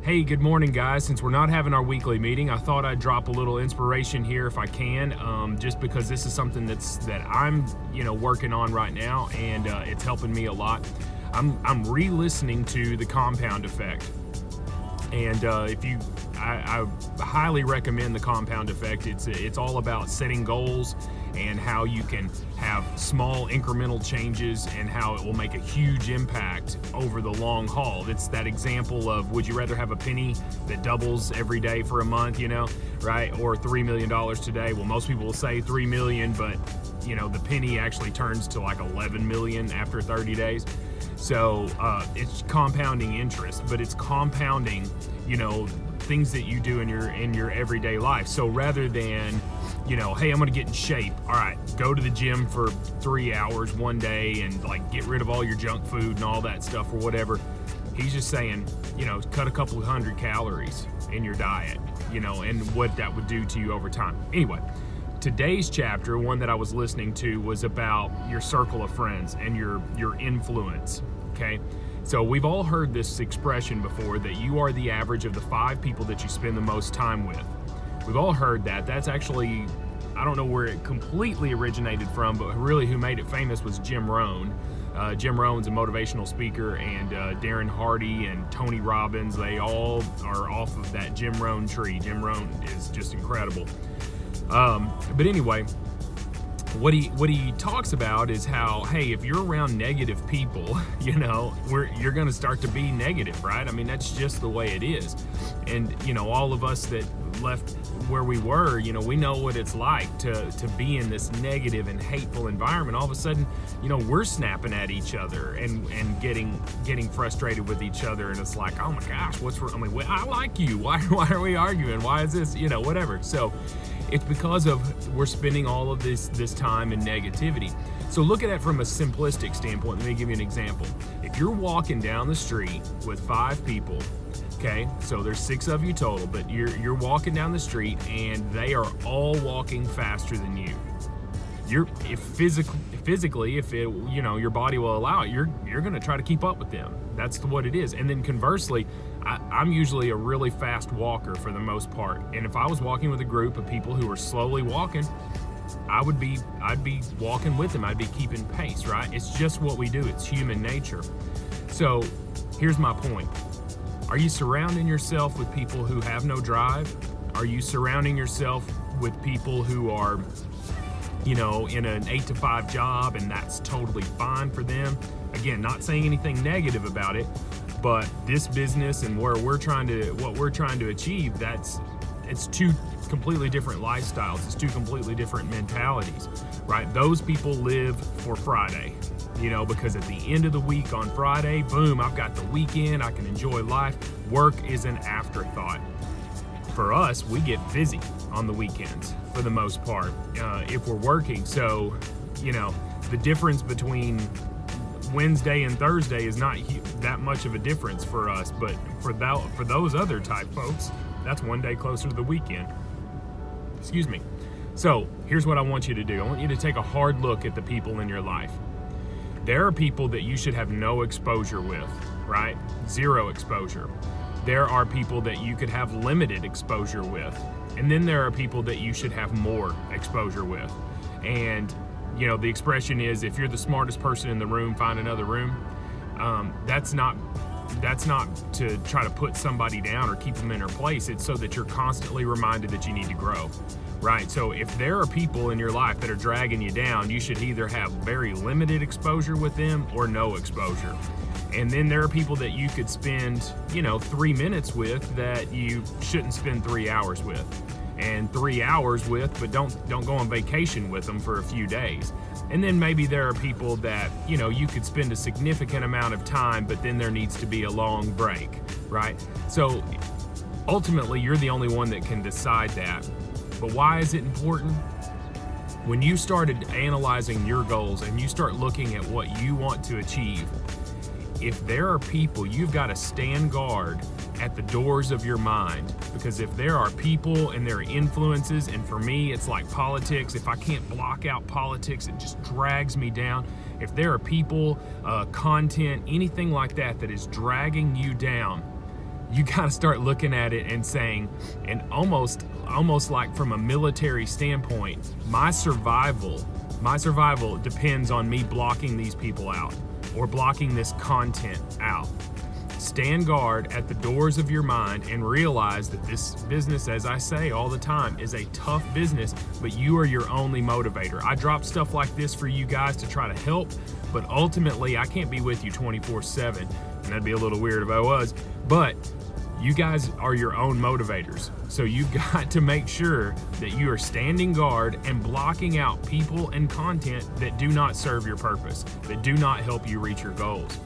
Hey, good morning, guys. Since we're not having our weekly meeting, I thought I'd drop a little inspiration here if I can, just because this is something that I'm, working on right now, and it's helping me a lot. I'm re-listening to The Compound Effect, and I highly recommend The Compound Effect. It's all about setting goals and how you can have small incremental changes and how it will make a huge impact over the long haul. It's that example of, would you rather have a penny that doubles every day for a month, right? Or $3 million today? Well, most people will say 3 million, but the penny actually turns to like 11 million after 30 days. So it's compounding interest, but it's compounding, things that you do in your everyday life. So rather than, hey, I'm gonna get in shape. All right, go to the gym for 3 hours one day and get rid of all your junk food and all that stuff or whatever. He's just saying, cut a couple of 100 calories in your diet, and what that would do to you over time. Anyway, today's chapter, one that I was listening to, was about your circle of friends and your influence, okay? So we've all heard this expression before, that you are the average of the 5 people that you spend the most time with. We've all heard that. That's actually, I don't know where it completely originated from, but really who made it famous was Jim Rohn. Jim Rohn's a motivational speaker, and Darren Hardy and Tony Robbins, they all are off of that Jim Rohn tree. Jim Rohn is just incredible. But anyway, what he talks about is how, hey, if you're around negative people, you're going to start to be negative, right? I mean, that's just the way it is. And, all of us that left where we were, we know what it's like to be in this negative and hateful environment. All of a sudden, we're snapping at each other and getting frustrated with each other. And it's like, oh my gosh, what's wrong? I mean, I like you. Why are we arguing? Why is this, whatever. So it's because of we're spending all of this time in negativity. So look at it from a simplistic standpoint. Let me give you an example. If you're walking down the street with 5 people, okay, so there's 6 of you total, but you're walking down the street and they are all walking faster than you. Physically, if it, your body will allow it, you're going to try to keep up with them. That's what it is. And then conversely, I'm usually a really fast walker for the most part. And if I was walking with a group of people who are slowly walking, I'd be walking with them. I'd be keeping pace, right? It's just what we do. It's human nature. So here's my point. Are you surrounding yourself with people who have no drive? Are you surrounding yourself with people who are, in an 8-to-5 job and that's totally fine for them? Again, not saying anything negative about it, but this business and what we're trying to achieve, it's 2 completely different lifestyles. It's 2 completely different mentalities, right? Those people live for Friday, because at the end of the week on Friday, boom, I've got the weekend, I can enjoy life. Work is an afterthought. For us, we get busy on the weekends for the most part, if we're working. So, the difference between Wednesday and Thursday is not that much of a difference for us, but for those other type folks, that's one day closer to the weekend. Excuse me. So here's what I want you to do. I want you to take a hard look at the people in your life. There are people that you should have no exposure with, right? 0 exposure. There are people that you could have limited exposure with. And then there are people that you should have more exposure with. And the expression is, if you're the smartest person in the room, find another room. That's not to try to put somebody down or keep them in their place. It's so that you're constantly reminded that you need to grow, right? So if there are people in your life that are dragging you down, you should either have very limited exposure with them or no exposure. And then there are people that you could spend, 3 minutes with that you shouldn't spend 3 hours with. And 3 hours with, but don't go on vacation with them for a few days. And then maybe there are people that, you could spend a significant amount of time, but then there needs to be a long break, right? So ultimately, you're the only one that can decide that. But why is it important? When you started analyzing your goals and you start looking at what you want to achieve, if there are people, you've got to stand guard at the doors of your mind, because if there are people and there are influences, and for me it's like politics, if I can't block out politics, it just drags me down. If there are people, content, anything like that is dragging you down, you got to start looking at it and saying, and almost like from a military standpoint, my survival depends on me blocking these people out or blocking this content out. Stand guard at the doors of your mind and realize that this business, as I say all the time, is a tough business, but you are your only motivator. I drop stuff like this for you guys to try to help, but ultimately I can't be with you 24/7, and that'd be a little weird if I was, but you guys are your own motivators. So you've got to make sure that you are standing guard and blocking out people and content that do not serve your purpose, that do not help you reach your goals.